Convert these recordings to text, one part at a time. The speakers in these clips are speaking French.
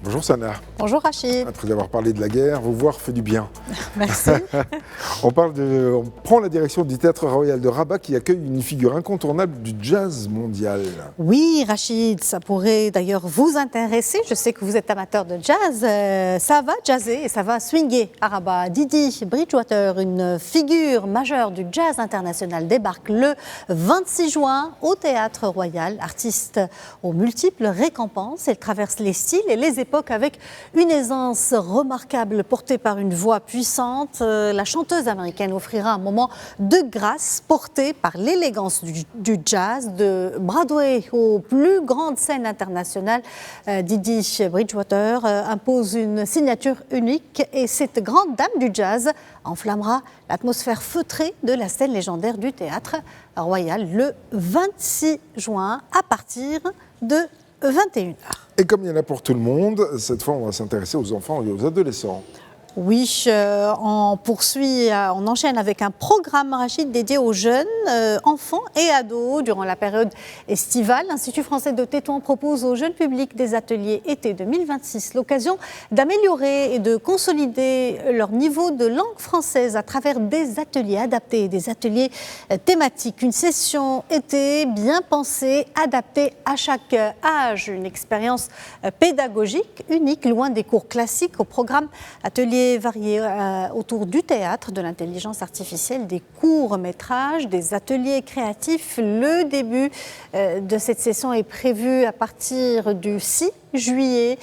Bonjour Sana. Bonjour Rachid. Après avoir parlé de la guerre, vous voir fait du bien. Merci. On prend la direction du Théâtre Royal de Rabat qui accueille une figure incontournable du jazz mondial. Oui Rachid, ça pourrait d'ailleurs vous intéresser. Je sais que vous êtes amateur de jazz. Ça va jazzer et ça va swinguer à Rabat. Didi Bridgewater, une figure majeure du jazz international, débarque le 26 juin au Théâtre Royal. Artiste aux multiples récompenses, elle traverse les styles et les époques avec une aisance remarquable portée par une voix puissante. La chanteuse américaine offrira un moment de grâce porté par l'élégance du jazz, de Broadway aux plus grandes scènes internationales. Didi Bridgewater impose une signature unique et cette grande dame du jazz enflammera l'atmosphère feutrée de la scène légendaire du Théâtre Royal le 26 juin à partir de 21h. Et comme il y en a pour tout le monde, cette fois on va s'intéresser aux enfants et aux adolescents. Oui, on enchaîne avec un programme Rachid dédié aux jeunes, enfants et ados durant la période estivale. L'Institut français de Tétouan propose aux jeunes publics des ateliers été 2026, l'occasion d'améliorer et de consolider leur niveau de langue française à travers des ateliers adaptés, des ateliers thématiques. Une session été bien pensée, adaptée à chaque âge, une expérience pédagogique unique, loin des cours classiques, au programme atelier variés autour du théâtre, de l'intelligence artificielle, des courts-métrages, des ateliers créatifs. Le début de cette session est prévu à partir du 6 juillet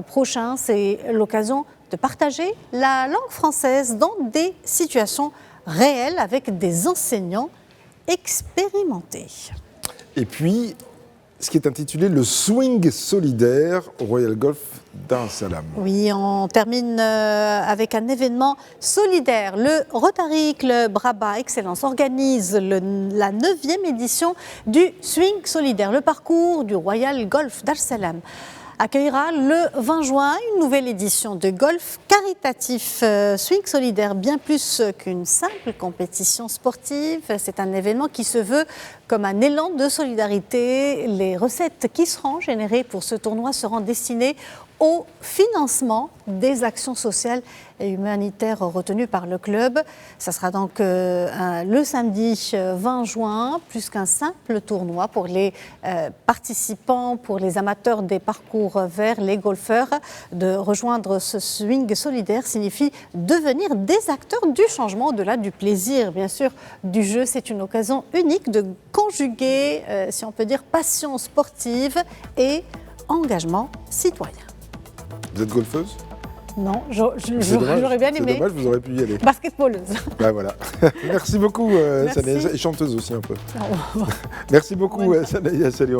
prochain. C'est l'occasion de partager la langue française dans des situations réelles avec des enseignants expérimentés. Et puis, ce qui est intitulé le swing solidaire au Royal Golf Dar es Salaam. Oui, on termine avec un événement solidaire. Le Rotary Club Rabat Excellence organise la 9e édition du swing solidaire. Le parcours du Royal Golf Dar es Salaam accueillera le 20 juin une nouvelle édition de golf caritatif swing solidaire, bien plus qu'une simple compétition sportive. C'est un événement qui se veut comme un élan de solidarité. Les recettes qui seront générées pour ce tournoi seront destinées au financement des actions sociales et humanitaires retenues par le club. Ça sera donc le samedi 20 juin, plus qu'un simple tournoi pour les participants, pour les amateurs des parcours verts, les golfeurs. De rejoindre ce swing solidaire signifie devenir des acteurs du changement, au-delà du plaisir, bien sûr, du jeu. C'est une occasion unique de conjuguer, si on peut dire, passion sportive et engagement citoyen. Vous êtes golfeuse ? Non, j'aurais bien aimé. C'est dommage, vous auriez pu y aller. Basketballeuse. Ben voilà. Merci beaucoup, Sanaïa, et chanteuse aussi un peu. Merci beaucoup, Sanaïa. Salut.